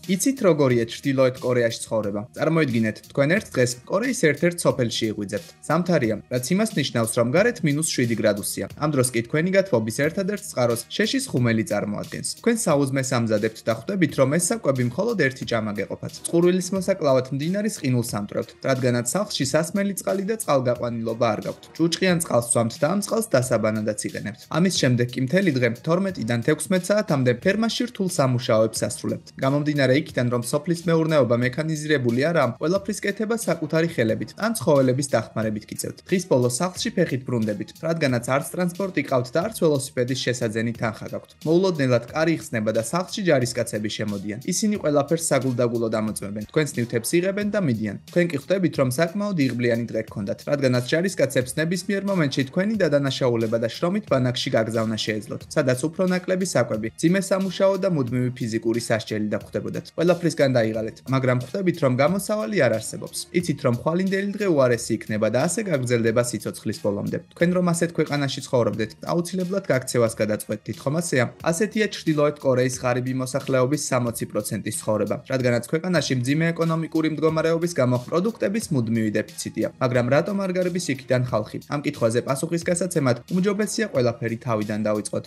იცით როგორია ჩრდილოეთ კორეაში ცხოვრება? წარმოიდგინეთ, თქვენ ერთ დღეს კორეის ერთ-ერთ სოფელში იღვიძებთ. ზამთარია, რაც იმას ნიშნავს, რომ გარეთ -7 გრადუსია. ამ დროს კი თქვენი გათბობის ერთადერთ წყაროს შეშის ხუმელი წარმოადგენს. თქვენ საუზმეს ამზადებთ და ხვდებით, რომ ეს საკვები მხოლოდ ერთი ჭამა გეყოფათ. წყურვილის მოსაკლავად მდინარის ყინულს ამტვრევთ, რადგანაც სახლში სასმელი წყალი და წყალგაყვანილობა არ გაქვთ. ჭუჭყიან წყალს ვამთ და ამ წყალს დასაბანადაც იყენებთ. ამის შემდეგ კი მთელი დღე 12-დან 16 საათამდე ფერმაში რთულ სამუშაოებს ასრულებთ. გამომდინარე იქიდან, რომ სოფლის მეურნეობა მექანიზირებული არაა, ყველაფრის კეთება საკუთარი ხელებით ან ცხოველების დახმარებით გიწევთ. დღის ბოლოს სახლში ფეხით ბრუნდებით, რადგანაც არც ტრანსპორტი ყავთ და არც ველოსიპედის შესაძენი თანხა გაქვთ. მოულოდნელად კარი იხსნება და სახლში ჯარისკაცები შემოდიან. ისინი ყველაფერს საგულდაგულოდ ამოწმებენ, თქვენს ნივთებს იღებენ და მიდიან. თქვენ კი ხვდებით, რომ საკმაოდ იღბლიანი დღე გქონდათ, რადგანაც ჯარისკაცებს ნებისმიერ მომენტში თქვენი დადანაშაულება და შრომით ბანაკში გაგზავნა შეეძლოთ, სადაც უფრო ნაკლები საკვები, მძიმე სამუშაო და მუდმივი ფიზიკური სასჯელი დაგხვდებოდათ. ყველაფრისგან დაიღალეთ, მაგრამ ხვდებით, რომ გამოსავალი არ არსებობს. იცით, რომ ხვალინდელი დღე უარესი იქნება და ასე გაგრძელდება სიცოცხლის ბოლომდე. თქვენ რომ ასეთ ქვეყანაში ცხოვრობდეთ, აუცილებლად გაქცევას გადაწყვეტთ, თითქოსია. ასეთია ჩრდილოეთ კორეის ღარიბი მოსახლეობის 60%-ის ცხოვრება, რადგანაც ქვეყანაში მძიმე ეკონომიკური მდგომარეობის გამო პროდუქტების მუდმივი დეფიციტია. მაგრამ რატომ არ გარბის იქიდან ხალხი? ამ კითხვაზე პასუხის გასაცემად უმჯობესია ყველაფერი თავიდან დავიწყოთ.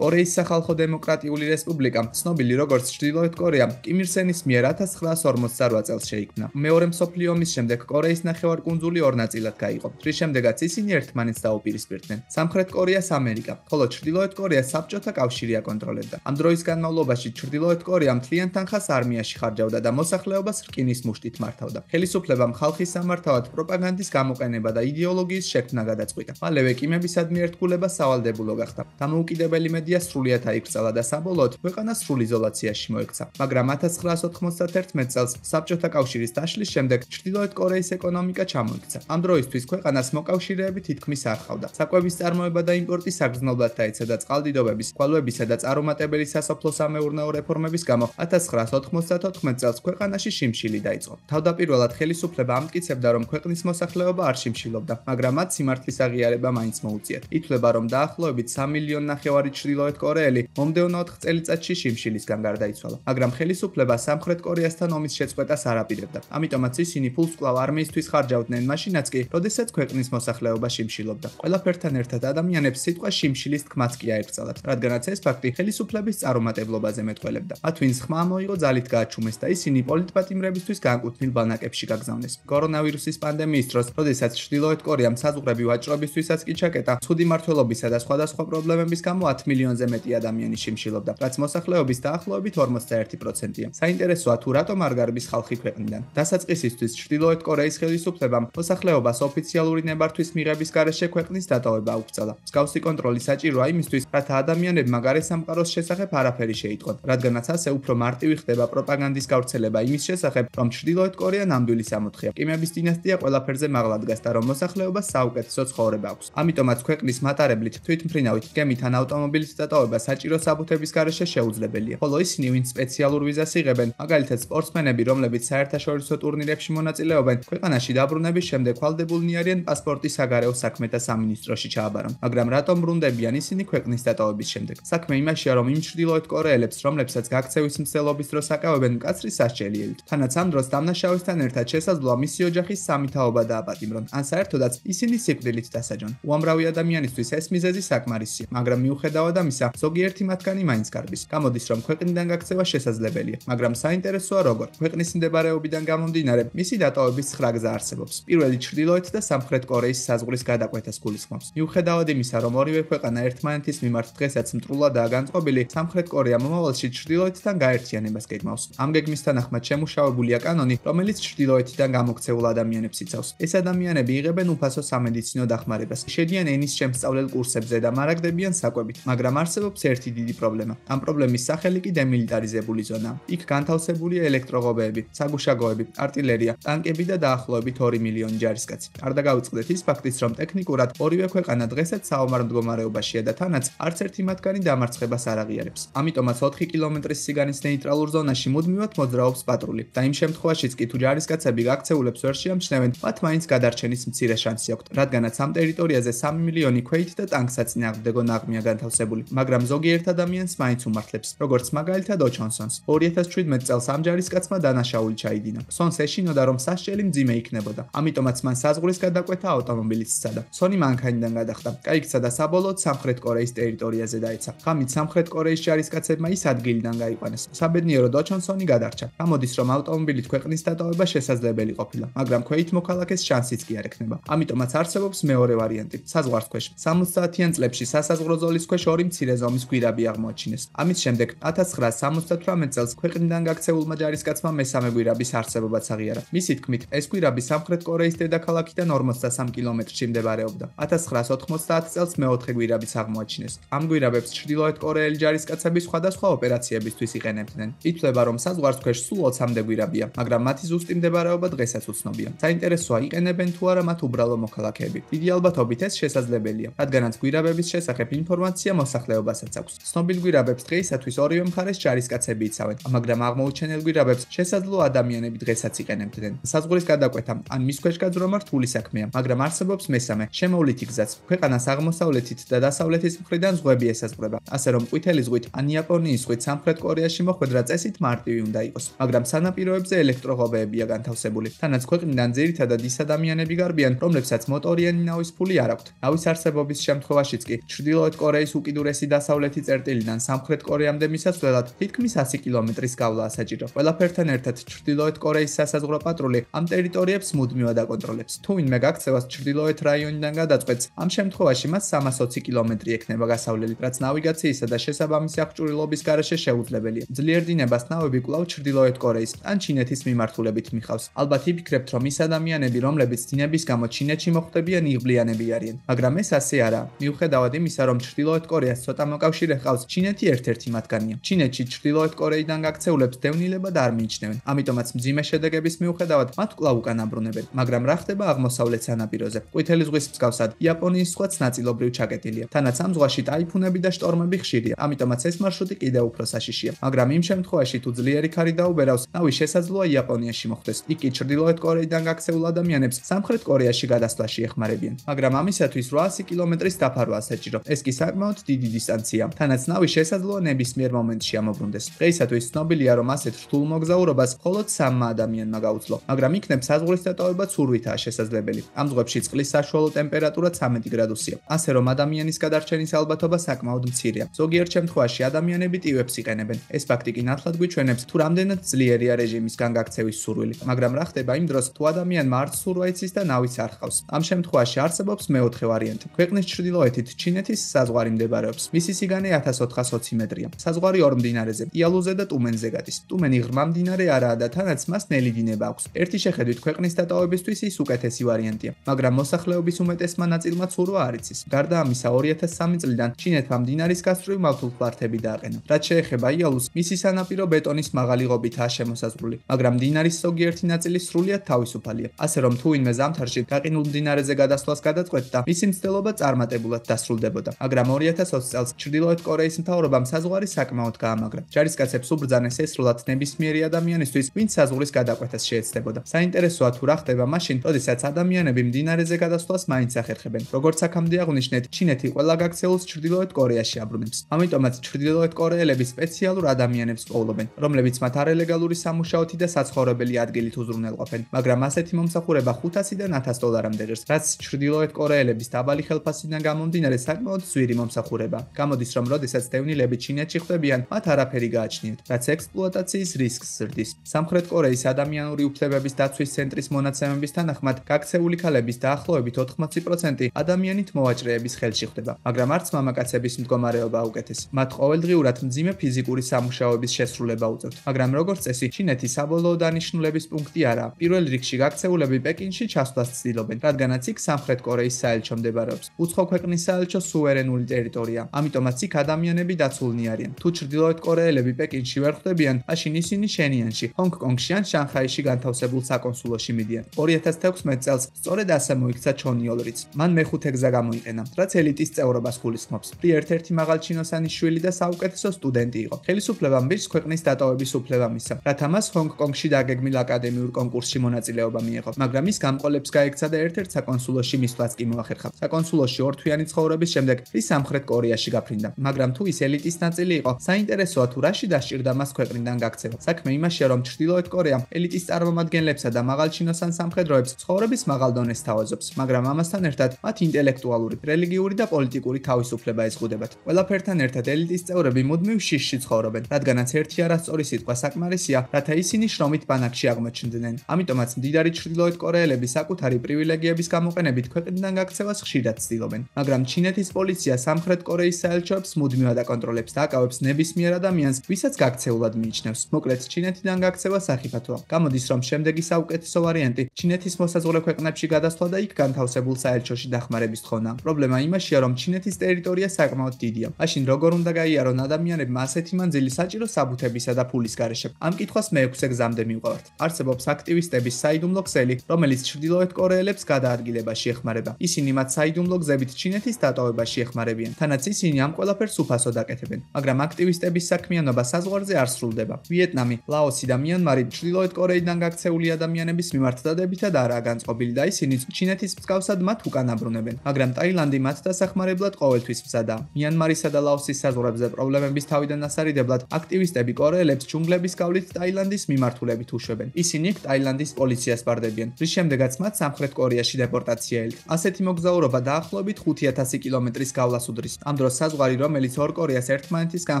კორეის სახალხო დემოკრატიული რესპუბლიკა, ცნობილი როგორც ჩრდილოეთ კორეა, კიმ ირ სენის მიერ 1948 წელს შეიქმნა. მეორე მსოფლიო ომის შემდეგ კორეის ნახევარკუნძული ორ ნაწილად გაიყო, რის შემდეგაც ისინი ერთმანეთს დაუპირისპირდნენ. სამხრეთ კორეას ამერიკა, ხოლო ჩრდილოეთ კორეას საბჭოთა კავშირი აკონტროლებდა. ამ დროის განმავლობაში ჩრდილოეთ კორეა მთლიან თანხას არმიაში ხარჯავდა და მოსახლეობას რკინის მუშტით მართავდა. ხელისუფლებამ ხალხის სამართავად პროპაგანდის გამოყენება და იდეოლოგიის შექმნა გადაწყვიტა. მალევე კიმებისადმი ერთგულება სავალდებულო გახდა. დამოუკიდებელი მედია სრულიად აიკრძალა და საბოლოოდ ქვეყანა სრულ იზოლაციაში მოექცა. მაგრამ 1991 წელს საბჭოთა კავშირის დაშლის შემდეგ ჩრდილოეთ კორეის ეკონომიკა ჩამოიქცა. ამ დროისთვის ქვეყანას მოკავშირეები თითქმის არ ჰყავდა. საკვების წარმოება და იმპორტი საგრძნობლად დაეცა და წყალდიდობების, ქვალვებისა და წარუმატებელი სასოფლო-სამეურნეო რეფორმების გამო 1994 წელს ქვეყანაში შიმშილი დაიწყო. თავდაპირველად ხელისუფლება ამტკიცებდა, რომ ქვეყნის მოსახლეობა არ შიმშილობდა, მაგრამ მათ სიმართლის აღიარება მაინც მოუწიათ. ითვლება, რომ დაახლოებით 3,5 მილიონი ჩრდილოეთ კორეელი მომდევნო 4 წელიწადში შიმშილისგან გარდაიცვალა, მაგრამ ხელისუფლება სამხრეთ კორეასთან ომის შეწყვეტას არ აპირებდა. ამიტომაც ისინი ფულს კვლავ არმიისთვის ხარჯავდნენ მაშინაც კი, როდესაც ქვეყნის მოსახლეობა შიმშილობდა. ყველაფერთან ერთად ადამიანებს სიტყვა შიმშილის თქმაც კი აეკრძალათ, რადგანაც ეს ფაქტი ხელისუფლების წარუმატებლობაზე მეტყველებდა. მათ ვინც ხმა მოიღო, ძალით გააჩუმეს და ისინი პოლიტპატიმრებისთვის განკუთვნილ ბანაკებში გაგზავნეს. კორონავირუსის პანდემიის დროს, როდესაც ჩრდილოეთ კორეამ საზღვრები ვაჭრობისთვისაც კი ჩაკეტა, ცუდი მმართველობისა და სხვადასხვა პრობლემების გამო 10 მილიონზე მეტი ადამიანი შიმშილობდა, რაც მოსახლეობის დაახლოებით 41%-ია. საინტერესოა თუ რატომ არ გარბის ხალხი ქვეყნიდან. დასაწყისისთვის ჩრდილოეთ კორეის ხელისუფლებამ მოსახლეობას ოფიციალური ნებართვის მიღების გარეშე ქვეყნის დატოვება აუკრძალა. მსგავსი კონტროლი საჭიროა იმისთვის, რათა ადამიანებმა გარე სამყაროს შესახებ არაფერი შეიტყვონ, რადგანაც ასე უფრო მარტივი ხდება პროპაგანდის გავრცელება იმის შესახებ, რომ ჩრდილოეთ კორეა ნამდვილი სამოთხეა. კიმების დინასტია ყველაფერზე მაღლა დგას და რომ მოსახლეობას საუკეთესო ცხოვრება აქვს. ამიტომაც ქვეყნის მატარებლით, თვითმფრინავით, გემით ან ავტომობილის დატოვება საჭირო საბუთების გარეშე შეუძლებელია. ხოლო ისინი, ვინც სპეციალურ ვიზას იღებენ, მაგალითად სპორტსმენები, რომლებიც საერთაშორისო ტურნირებში მონაწილეობენ, ქვეყანაში დაბრუნების შემდეგ ვალდებულნი არიან პასპორტი საგარეო საქმეთა სამინისტროში ჩააბარონ. მაგრამ რატომ ბრუნდებიან ისინი ქვეყნის დატოვების შემდეგ? საქმე იმაშია, რომ იმ ჩრდილოეთ კორეელებს, რომლებსაც გაქცევის მცდელობის დროს აკავებენ მკაცრი სასჯელიებით, თანაც ამ დროს დამნაშავესთან ერთად შესაძლოა მისი ოჯახის სამი თაობა დააპატიმრონ, ან საერთოდაც ისინი სიკვდილით დასაჯონ. უამრავი ადამიანისთვის ეს მიზეზი საკმარისია, მაგრამ მიუხედავად ამისა, ზოგიერთი მათგანი მაინც გარბის. გამოდის, რომ ქვეყნიდან გაქცევა შესაძლებელია, მაგრამ საინტერესოა როგორ. ქვეყნის მდებარეობიდან გამომდინარე, მისი დატოვების 9 გზა არსებობს. პირველი ჩრდილოეთ და სამხრეთ კორეის საზღვრის გადაკვეთას გულისხმობს. მიუხედავად იმისა, რომ ორივე ქვეყანა ერთმანეთის მიმართ დღესაც მტრულადაა განწყობილი, სამხრეთ კორეა მომავალში ჩრდილოეთთან გაერთიანებას გეგმავს. ამ გეგმის თანახმად შემუშავებულია კანონი, რომელიც ჩრდილოეთიდან გამოქცეულ ადამიანებს იცავს. ეს ადამიანები იღებენ უფასო სამედიცინო დახმარებას, შედიან ენის შემსწავლელ კურსებზე და მარაგდებიან საკვებით, მაგრამ არსებობს ერთი დიდი პრობლემა. ამ პრობლემის სახელი კი დემილიტარიზებული ზონაა. იქ განთავსებულია ელექტროღობეები, საგუშაგოები, артиლერია, ტანკები და დაახლოებით 2 მილიონი ჯარისკაცი. არ დაგავიწყდეთ ის ფაქტიც, რომ ტექნიკურად ორივე ქვეყანა დღესაც საომარ მდგომარეობაშია და თანაც არც ერთი მათგანი დამარცხებას არ აღიარებს. ამიტომაც 4 კილომეტრის სიგანის ნეიტრალურ ზონაში მუდმივად მოძრაობს პატრული და იმ შემთხვევაშიც კი თუ ჯარისკაცები გაქცეულებს ვერ შეამჩნევენ, მათ მაინც გადარჩენის მცირე შანსი აქვთ, რადგანაც ამ ტერიტორიაზე 3 მილიონი ქვეით და ტანკსაწინააღმდეგო ნაღმია განთავსებული. დაკავებული, მაგრამ ზოგიერთ ადამიანს მაინც უმართლებს, როგორც მაგალითად ოჩონსონს. 2017 წელს ამ ჯარისკაცმა დანაშაული ჩაიდინა. სონს ეშინოდა, რომ სასჯელი მძიმე იქნებოდა, ამიტომაც მან საზღვრის გადაკვეთა ავტომობილით სცადა. სონი მანქანიდან გადახტა, კაიქცა და საბოლოოდ სამხრეთ კორეის ტერიტორიაზე დაეცა. ღამით სამხრეთ კორეის ჯარისკაცებმა ის ადგილიდან გაიყვანეს. საბედნიეროდ ოჩონსონი გადარჩა. გამოდის, რომ ავტომობილით ქვეყნის დატოვება შესაძლებელი ყოფილა, მაგრამ ქვეით მოქალაქეს შანსიც კი არ ექნება. ამიტომაც არსებობს მეორე ვარიანტი. საზღვარქვეშ 60-იან წლებში სასაზღვრო ზოლის ქვეშ ორი მცირე ზომის გვირაბი აღმოაჩინეს. ამის შემდეგ 1978 წელს ქვეყნიდან გაქცეულმა ჯარისკაცმა მესამე გვირაბის არსებობაც აღიარა. მისი თქმით, ეს გვირაბი სამხრეთ კორეის დედაქალაქიდან 53 კილომეტრში მდებარეობდა. 1990 წელს მეოთხე გვირაბიც აღმოაჩინეს. ამ გვირაბებს ჩრდილოეთ კორეელი ჯარისკაცები სხვადასხვა ოპერაციებისთვის იყენებდნენ. ითვლება, რომ საზღვარქვეშ სულ 20-მდე გვირაბია, მაგრამ მათი ზუსტი მდებარეობა დღესაც უცნობია. საინტერესოა, იყენებენ თუ არა მათ უბრალო მოქალაქეები. დიდი ალბათობით ეს შესაძლებელია, რადგანაც გვირაბების შესახებ ინფორმაცია მოსახლეობასაც აქვს. ცნობილ გვირაბებს დღეისათვის ორივე მხარეს ჯარისკაცები იცავენ, მაგრამ აღმოუჩენელ გვირაბებს შესაძლოა ადამიანები დღესაც იყენებდნენ. საზღვრის გადაკვეთა ან მის ქვეშ გაძრომა რთული საქმეა, მაგრამ არსებობს მესამე, შემოვლითი გზაც. ქვეყანას აღმოსავლეთით და დასავლეთის მხრიდან ზღვები ესაზღვრება, ასე რომ ყვითელი ზღვით ან იაპონიის ზღვით სამხრეთ კორეაში მოხვედრა წესით მარტივი უნდა იყოს, მაგრამ სანაპიროებზე ელექტროღობეებია განთავსებული. თანაც ქვეყნიდან ძირითადად ის ადამიანები გარბიან, რომლებსაც მოტორიანი ნავის ფული არ აქვთ. ნავის არსებობის შემთხვევაშიც კი ჩრდილოეთ კორეის უკიდურესი დასავლეთი წერტილიდან სამხრეთ კორეამდე მისასვლელად თითქმის 100 კილომეტრის გავლაა საჭირო. ყველაფერთან ერთად ჩრდილოეთ კორეის სასაზღვრო პატრული ამ ტერიტორიებს მუდმივად აკონტროლებს. თუ ვინმე გაქცევას ჩრდილოეთ რაიონიდან გადაწყვეტს, ამ შემთხვევაში მას 320 კილომეტრი ექნება გასავლელი, რაც ნავიგაციისა და შესაბამისი აღჭურვილობის გარეშე შეუძლებელია. ძლიერ დინებას ნავები კვლავ ჩრდილოეთ კორეის ან ჩინეთის მიმართულებით მიხავს. ალბათ იფიქრებთ, რომ ის ადამიანები, რომლებიც დინების გამო ჩინეთში მოხვდებიან, იღბლიანები არიან, მაგრამ ეს ასე არაა. მიუხედავად იმისა, რომ ჩრდილოეთ კორეას ცოტა მოკავშირე ჰყავს, ჩინეთი ერთ-ერთი მათგანია. ჩინეთში ჩრდილოეთ კორეიდან გაქცეულებს დევნილება არ მიიჩნევენ, ამიტომაც მძიმე შედეგების მიუხედავად მათ კვლავ უკან აბრუნებენ. მაგრამ რა ხდება აღმოსავლეთ სანაპიროზე? ყვითელი ზღვის მსგავსად, იაპონიის ზღვაც ნაწილობრივ ჩაკეტილია. თანაც ამ ზღვაში ტაიფუნები და შტორმები ხშირია, ამიტომაც ეს მარშრუტი კიდევ უფრო საშიშია. მაგრამ იმ შემთხვევაში, თუ ძლიერი ქარი დაუბერავს, ნავი შესაძლოა იაპონიაში მოხვდეს. იქ კი ჩრდილოეთ კორეიდან გაქცეულ ადამიანებს სამხრეთ კორეაში გადასვლაში ეხმარებიან. მაგრამ ამისათვის 800 კილომეტრის დაფარვაა საჭირო. ეს კი საკმაოდ დიდი დისტანცია. თანაც ნავი შესაძლოა ნებისმიერ მომენტში ამობრუნდეს. დღეისათვის ცნობილია, რომ ასეთ რთულ მოგზაურობას მხოლოდ 3 ადამიანმა გაუძლო, მაგრამ იქნებ საზღვრის დატოვება ცურვითაა შესაძლებელი. ამ ზღვებში წყლის საშუალო ტემპერატურა 13 გრადუსია, ასე რომ ადამიანის გადარჩენის ალბათობა საკმაოდ მცირეა. ზოგიერთ შემთხვევაში ადამიანები ტივებს იყენებენ. ეს ფაქტი კი ნათლად გვიჩვენებს, თუ რამდენად ძლიერია რეჟიმისგან გაქცევის სურვილი. მაგრამ რა ხდება იმ დროს, თუ ადამიანმა არც სურვა იცის და ნავიც არ ჰყავს? ამ შემთხვევაში არსებობს მეოთხე ვარიანტი. ქვეყნის ჩრდილოეთით ჩინეთის საზღვარი მდებარეობს. მისი სიგანე 1420 მეტრია. საზღვარი ორ მდინარეზე, იალუზე და ტუმენზე გადის. ტუმენი ღრმა მდინარე არაა და თანაც მას ნელი დინება აქვს. ერთი შეხედვით ქვეყნის დატოვებისთვის ის უკეთესი ვარიანტია, მაგრამ მოსახლეობის უმეტესმა ნაწილმა სურვა არ იცის. გარდა ამისა, 2003 წლიდან ჩინეთმა მდინარის გასწვრივ მავთულფლართები დააყენა. რაც შეეხება იალუს, მისი სანაპირო ბეტონის მაღალი ღობითაა შემოსაზღვრული, მაგრამ მდინარის ზოგიერთი ნაწილი სრულიად თავისუფალია. ასე რომ თუ ვინმე ზამთარში გაყინულ მდინარეზე გადასვლას გადაწყვეტდა, მისი მცდელობა წარმატებულად დასრულდებოდა. მაგრამ 2020 წელს ჩრდილოეთ კორეის მთავრობამ საზღვარი საკმაოდ გაამაგრა. ჯარისკაცებს უბრძანეს ესრულად ნებისმიერი ადამიანისთვის, ვინც საზღვრის გადაკვეთას შეეცდებოდა. საინტერესოა თუ რა ხდება მაშინ, როდესაც ადამიანები მდინარეზე გადასვლას მაინც ახერხებენ. როგორც აქამდე აღვნიშნეთ, ჩინეთი ყველა გაქცეულს ჩრდილოეთ კორეაში აბრუნებს. ამიტომაც ჩრდილოეთ კორეელები სპეციალურ ადამიანებს პოულობენ, რომლებიც მათ არალეგალური სამუშაოთი და საცხოვრებელი ადგილით უზრუნველყოფენ. მაგრამ ასეთი მომსახურება 500-დან 1000 დოლარამდე ღირს, რაც ჩრდილოეთ კორეელების დაბალი ხელფასიდან გამომდინარე საკმაოდ ძვირი მომსახურება. გამოდის, რომ როდესაც დევნილები ჩინეთში ხვდებიან, მათ არაფერი გააჩნიათ, რაც ექსპლუატაციის რისკს ზრდის. სამხრეთ კორეის ადამიანური უფლებების დაცვის ცენტრის მონაცემების თანახმად, გაქცეული ქალების დაახლოებით 80% ადამიანით მოვაჭრეების ხელში ხდება, მაგრამ არც მამაკაცების მდგომარეობა უკეთესი. მათ ყოველდღიურად მძიმე ფიზიკური სამუშაოების შესრულება უწევთ, მაგრამ როგორც წესი, ჩინეთი საბოლოო დანიშნულების პუნქტი არაა. პირველ რიგში გაქცეულები პეკინში ჩასვლას ცდილობენ, რადგანაც იქ სამხრეთ კორეის საელჩო მდებარეობს. უცხო ქვეყნის საელჩო სუვერენული ტერიტორია, ამიტომაც იქ ადამიანები დაცულნი არიან. თუ ჩრდილოეთ კორეელები პეკინში ვერ ხვდებიან, მაშინ ისინი შენიანში, ჰონგ-კონგში ან შანხაიში განთავსებულ საკონსულოში მიდიან. 2016 წელს სწორედ ასე მოიქცა ჩონ იოლრიც. მან მეხუთე გზა გამოიყენა, რაც ელიტის წევრობას გულისხმობს. ერთ-ერთი მაღალჩინოსანის შვილი და საუკეთესო სტუდენტი იყო. ხელისუფლებამ ბირს ქვეყნის დატოვების უფლება მისცა, რათა მას ჰონგ-კონგში დაგეგმილ აკადემიურ კონკურსში მონაწილეობა მიეღო, მაგრამ ის გამყოლებს გაექცა და ერთ-ერთ საკონსულოში მისვლაც კი მოახერხა. საკონსულოში ორთვიანი ცხოვრების შემდეგ ის სამხრეთ კორეაში კორეაში გაფრინდა. მაგრამ თუ ის ელიტის ნაწილი იყო, საინტერესოა თუ რაში დასჭირდა მას ქვეყნიდან გაქცევა. საქმე იმაშია, რომ ჩრდილოეთ კორეამ ელიტის წარმომადგენლებსა და მაღალჩინოსან სამხედროებს ცხოვრების მაღალ დონეს თავაზობს, მაგრამ ამასთან ერთად მათ ინტელექტუალური, რელიგიური და პოლიტიკური თავისუფლება ეზღუდებათ. ყველაფერთან ერთად ელიტის წევრები მუდმივ შიშში ცხოვრობენ, რადგანაც ერთი არასწორი სიტყვა საკმარისია, რათა ისინი შრომით ბანაკში აღმოჩნდნენ. ამიტომაც მდიდარი ჩრდილოეთ კორეელები საკუთარი პრივილეგიების გამოყენებით ქვეყნიდან გაქცევას ხშირად ცდილობენ, მაგრამ ჩინეთის პოლიცია სამხრეთ კორეის საელჩოებს მუდმივად აკონტროლებს და აკავებს ნებისმიერ ადამიანს, ვისაც გაქცეულად მიიჩნევს. მოკლედ, ჩინეთიდან გაქცევა სახიფათოა. გამოდის, რომ შემდეგი საუკეთესო ვარიანტი ჩინეთის მოსაზღვრე ქვეყნებში გადასვლა და იქ განთავსებულ საელჩოში დახმარების თხოვნა. პრობლემა იმაშია, რომ ჩინეთის ტერიტორია საკმაოდ დიდია. მაშინ როგორ უნდა გაიარონ ადამიანებმა ასეთი მანძილი საჭირო საბუთებისა და ფულის გარეშე? ამ კითხვას მე-6 გზამდე მივყავართ. არსებობს აქტივისტების საიდუმლო ქსელი, რომელიც ჩრდილოეთ კორეელებს გადაადგილებაში ეხმარება. ისინი მათ საიდუმლო გზებით ჩინეთის დატოვებაში ეხმარებიან. თანაც ისინი ამ ყველაფერს უფასოდ აკეთებენ. მაგრამ აქტივისტების საქმიანობა საზღვარზე არ სრულდება. ვიეტნამი, ლაოსი და მიანმარი ჩრდილოეთ კორეიდან გაქცეული ადამიანების მიმართ დადებითად არაა განწყობილი და ისინი ჩინეთის მსგავსად მათ უკან აბრუნებენ. მაგრამ ტაილანდი მათ დასახმარებლად ყოველთვის მზადაა. მიანმარისა და ლაოსის საზღვრებზე პრობლემების თავიდან ასარიდებლად აქტივისტები კორეელებს ჯუნგლების გავლით ტაილანდის მიმართულებით უშვებენ. ისინი იქ ტაილანდის პოლიციას ბარდებიან, რის შემდეგაც მათ სამხრეთ კორეაში დეპორტაცია ელთ. ასეთი მოგზაურობა დაახლოებით 5000 კილომეტრის გავლას უდრის. ამ დროს საზღვარი, რომელიც ორ კორეას ერთმანეთისგან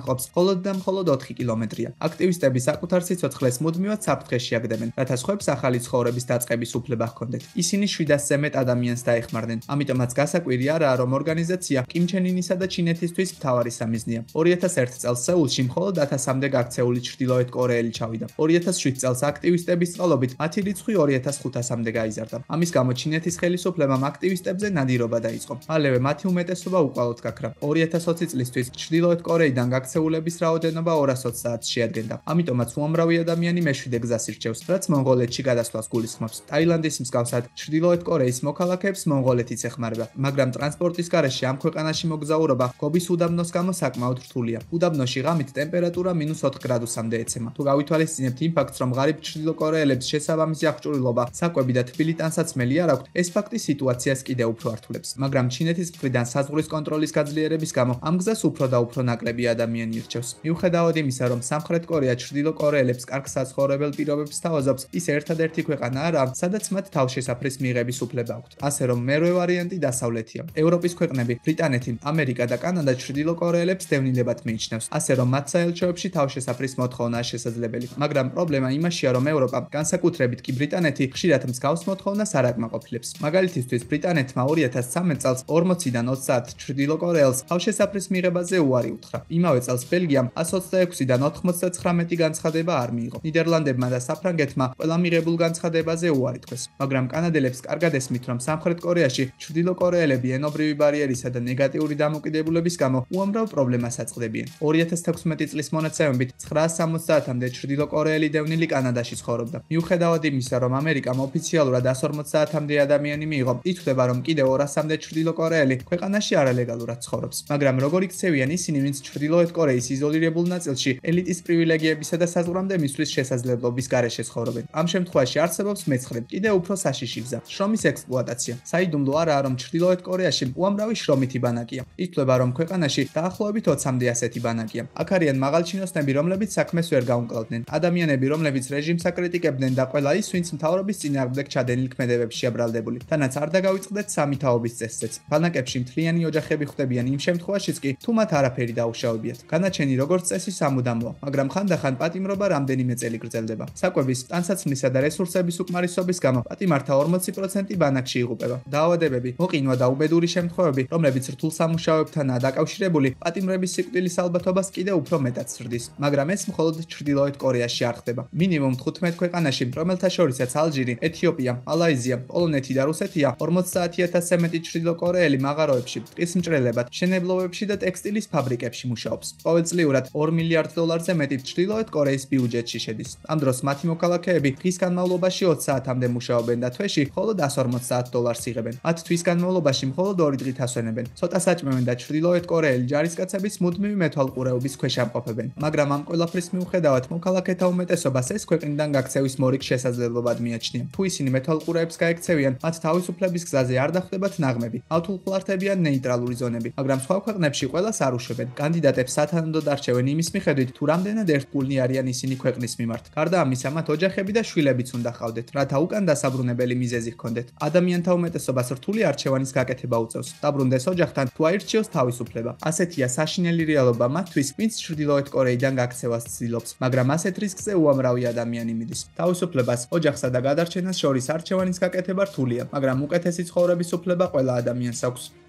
ჰყოფს, მხოლოდ და მხოლოდ 4 კილომეტრია. აქტივისტები საკუთარ სიცოცხლეს მუდმივად საფრთხეში აგდებენ, რათა სხვებს ახალი ცხოვრების დაწყების უფლება ჰქონდეთ. ისინი 700-ზე მეტ ადამიანს დაეხმარნენ. ამიტომაც გასაკვირი არაა, რომ ორგანიზაცია კიმ ჩენ ინისა და ჩინეთისთვის მთავარი სამიზნეა. 2001 წელს სეულში მხოლოდ 1000-მდე გაქცეული ჩრდილოეთ კორეელი ჩავიდა. 2007 წელს აქტივისტების წყალობით მათი რიცხვი 2500-მდე გაიზარდა. ამის გამო ჩინეთის ხელისუფლებამ აქტივისტებზე ნადირობა დაიწყო. მალევე მათი უმეტესობა უკვალოდ გაქრა. 2020 წლისთვის ჩრდილოეთ კორეიდან გაქცეულების რაოდენობა 220 საათს შეადგენდა. ამიტომაც უამრავი ადამიანი მეშვიდე გზას ირჩევს, რაც მონღოლეთში გადასვლას გულისხმობს. ტაილანდის მსგავსად ჩრდილოეთ კორეის მოქალაქეებს მონღოლეთიც ეხმარება, მაგრამ ტრანსპორტის გარეშე ამ ქვეყანაში მოგზაურობა გობის უდაბნოს გამო საკმაოდ რთულია. უდაბნოში ღამით ტემპერატურა -4 გრადუსამდე ეცემა. თუ გავითვალისწინებთ იმ ფაქტს, რომ ღარიბ ჩრდილოკორეელებს შესაბამისი აღჭურვილობა, საკვები და თბილი ტანსაცმელი არ აქვთ, ეს ფაქტი სიტუაციას კიდევ უფრო ართულებს. მაგრამ ჩინეთის მხრიდან საზღვრის კონტროლის გაძლიერების გამო ამ გზას უფრო და უფრო ნაკლები ადამიანი ირჩევს. მიუხედავად იმისა, რომ სამხრეთ კორეა ჩრდილოკორეელებს კარგ საცხოვრებელ პირობებს თავაზობს, ის ერთადერთი ქვეყანა არაა, სადაც მათ თავშესაფრის მიღების უფლება აქვთ. ასე რომ მერვე ვარიანტი დასავლეთია. ევროპის ქვეყნები, ბრიტანეთი, ამერიკა და კანადა ჩრდილოკორეელებს დევნილებად მიიჩნევს, ასე რომ მათ საელჩოებში თავშესაფრის მოთხოვნაა შესაძლებელი. მაგრამ პრობლემა იმაშია, რომ ევროპა, განსაკუთრებით კი ბრიტანეთი, ხშირად მსგავს მოთხოვნას არ აკმაყოფილებს. მაგალითისთვის, ბრიტანეთმა 2013 წელს 40-დან 20 ჩრდილოკორეელს თავშესაფრის მიღებაზე უარი უთხრა. იმავე წელს ბელგიამ 126-დან 99 განცხადება არ მიიღო. ნიდერლანდებმა და საფრანგეთმა ყველა მიღებულ განცხადებაზე უარი თქვეს. მაგრამ კანადელებს კარგად ესმით, რომ სამხრეთ კორეაში ჩრდილოკორეელები ენობრივი ბარიერისა და ნეგატიური დამოკიდებულების გამო უამრავ პრობლემას აწყდებიან. 2016 წლის მონაცემებით 970-მდე ჩრდილოკორეელი დევნილი კანადაში ცხოვრობდა. მიუხედავად იმისა, რომ ამერიკამ ოფიციალურად 150-მდე ადამიანი მიიღო, ითვლება, რომ კიდევ 200-მდე ჩრდილოკორეელი ქვეყანაში არალეგალურად ცხოვრობს. მაგრამ როგორ იქცევიან ისინი, ვინც ჩრდილოეთ კორეის იზოლირებულ ნაწილში ელიტის პრივილეგიებისა და საზღვრამდე მისვლის შესაძლებლობის გარეშე ცხოვრობენ. ამ შემთხვევაში არსებობს მეცხრე, კიდევ უფრო საშიში გზა, შრომის ექსპლუატაცია. საიდუმლო არაა, რომ ჩრდილოეთ კორეაში უამრავი შრომითი ბანაკია. ითვლება, რომ ქვეყანაში დაახლოებით 20-მდე ასეთი ბანაკია. აქ არიან მაღალჩინოსნები, რომლებიც საქმეს ვერ გაუმკლავდნენ, ადამიანები, რომლებიც რეჟიმს აკრიტიკებდნენ და ყველა ის, ვინც მთავრობის წინააღმდეგ ჩადენილ ქმედებებში აბრალდებული. თანაც არ დაგავიწყდეთ სამი თაობის წესზეც. ბანაკებში მთლიანი ოჯახები ხვდებიან იმ შემთხვევაშიც კი, თუ მათ არაფერი დაუშავებიათ. განაჩენი როგორც წესი სამუდამოა, მაგრამ ხანდახან პატიმრობა რამდენიმე წელი გრძელდება. საკვების, ტანსაცმლისა და რესურსების უკმარისობის გამო პატიმართა 40% ბანაკში იღუპება. დაავადებები, მოყინვა და უბედური შემთხვევები, რომლებიც რთულ სამუშაოებთანაა დაკავშირებული, პატიმრების სიკვდილის ალბათობას კიდევ უფრო მეტად ზრდის. მაგრამ ეს მხოლოდ ჩრდილოეთ კორეაში არ ხდება. მინიმუმ 15 ქვეყანაში, რომელთა შორისაც ალჟირი, ეთიოპია, მალაიზია, პოლონეთი და რუსეთია, 50000-ზე მეტი ჩრდილოკორეელი მაღაროებში, ტყის მჭრელებად, მშენებლობებში და ტექსტილის ფაბრიკებში მუშაობს. ყოველწლიურად $2 მილიარდზე მეტი ჩრდილოეთ კორეის ბიუჯეტში შედის. ამ დროს მათი მოქალაქეები დღის განმავლობაში 20 საათამდე მუშაობენ და თვეში მხოლოდ $150 იღებენ. მათ თვის განმავლობაში მხოლოდ 2 დღით ასვენებენ. ცოტა საჭმევენ და ჩრდილოეთ კორეელი ჯარისკაცების მუდმივი მეთვალყურეობის ქვეშ ამყოფებენ. მაგრამ ამ ყველაფრის მიუხედავად მოქალაქეთა უმეტესობას ეს ქვეყნიდან გაქცევის მორიგ შესაძლებლობად მიაჩნია. თუ ისინი მეთვალყურეებს გაექცევიან, მათ თავისუფლების გზაზე არ დახვდებათ ნაღმები. ავთულყლართებიან ნეიტრალური ზონები, მაგრამ სხვა ქვეყნებში ყველას არ უშვებენ. კანდიდატებს სათანადოდ არჩევენ იმის მიხედვით, თუ რამდენად ერთგულნი არიან ისინი ქვეყნის მიმართ. გარდა ამისა, მათ ოჯახები და შვილებიც უნდა ჰყავდეთ, რათა უკან დასაბრუნებელი მიზეზი ჰქონდეთ. ადამიანთა უმეტესობას რთული არჩევანის გაკეთება უწევს. დაბრუნდეს ოჯახთან თუ აირჩიოს თავისუფლება. ასეთია საშინელი რეალობა მათთვის, ვინც ჩრდილოეთ კორეიდან გაქცევას ცდილობს, მაგრამ ასეთ რისკზე უამრავი ადამიანი მიდის. თავისუფლებას, ოჯახსა და გადარჩენას შორის არჩევანის გაკეთება რთულია, მაგრამ უკეთესი ცხოვრების უფლება ყველა ადამიანს აქვს.